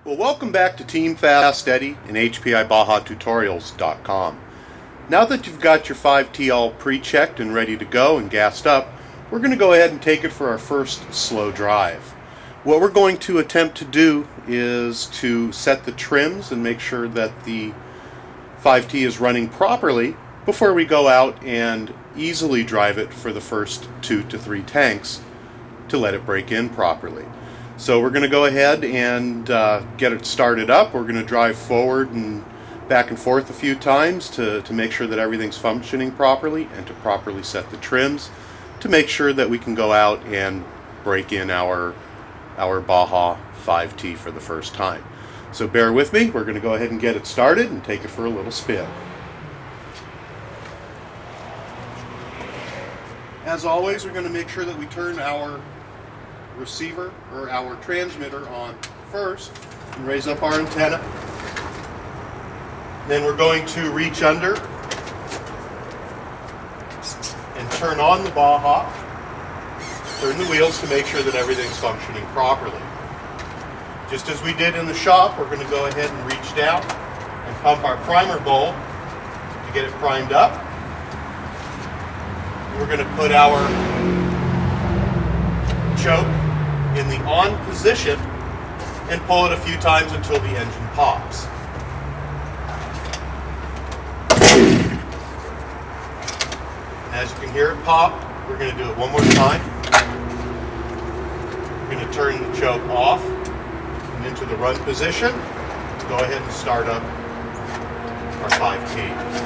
Well, welcome back to Team FastEddy and HPIBajaTutorials.com. Now that you've got your 5T all pre-checked and ready to go and gassed up, we're going to go ahead and take it for our first slow drive. What we're going to attempt to do is to set the trims and make sure that the 5T is running properly before we go out and easily drive it for the first 2 to 3 tanks to let it break in properly. So we're going to go ahead and get it started up. We're going to drive forward and back and forth a few times to make sure that everything's functioning properly and to properly set the trims to make sure that we can go out and break in our Baja 5T for the first time. So bear with me. We're going to go ahead and get it started and take it for a little spin. As always, we're going to make sure that we turn our receiver or our transmitter on first and raise up our antenna. Then we're going to reach under and turn on the Baja, turn the wheels to make sure that everything's functioning properly. Just as we did in the shop, we're going to go ahead and reach down and pump our primer bowl to get it primed up. We're going to put our choke in the on position and pull it a few times until the engine pops. As you can hear it pop, we're going to do it one more time. We're going to turn the choke off and into the run position. Go ahead and start up our 5T.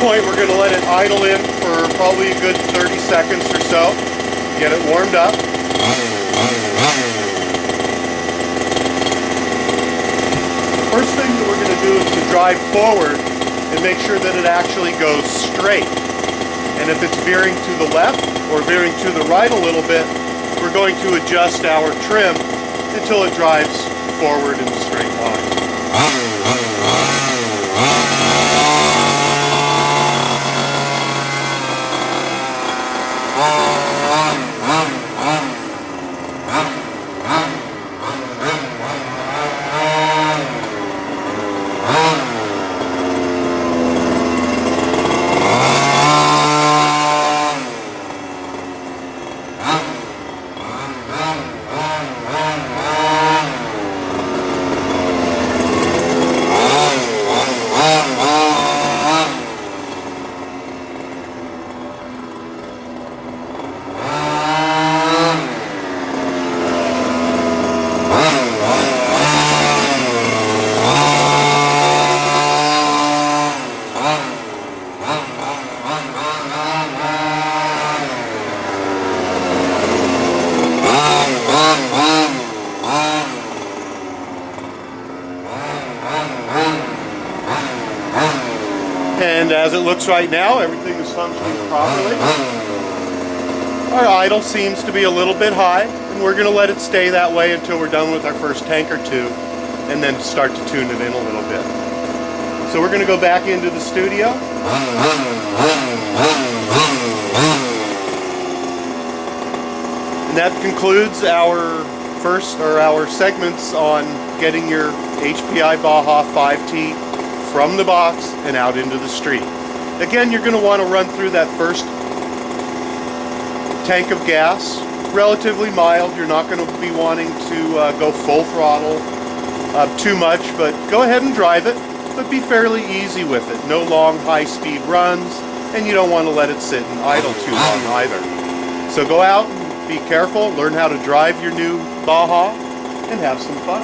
Point, we're going to let it idle in for probably a good 30 seconds or so, get it warmed up. The first thing that we're going to do is to drive forward and make sure that it actually goes straight. And if it's veering to the left or veering to the right a little bit, we're going to adjust our trim until it drives forward in a straight line. And as it looks right now, everything is functioning properly. Our idle seems to be a little bit high, and we're going to let it stay that way until we're done with our first tank or two, and then start to tune it in a little bit. So we're going to go back into the studio. And that concludes our segments on getting your HPI Baja 5T from the box and out into the street. Again, you're going to want to run through that first tank of gas relatively mild. You're not going to be wanting to go full throttle too much, but go ahead and drive it, but be fairly easy with it. No long high-speed runs, and you don't want to let it sit and idle too long either. So go out and be careful, learn how to drive your new Baja, and have some fun.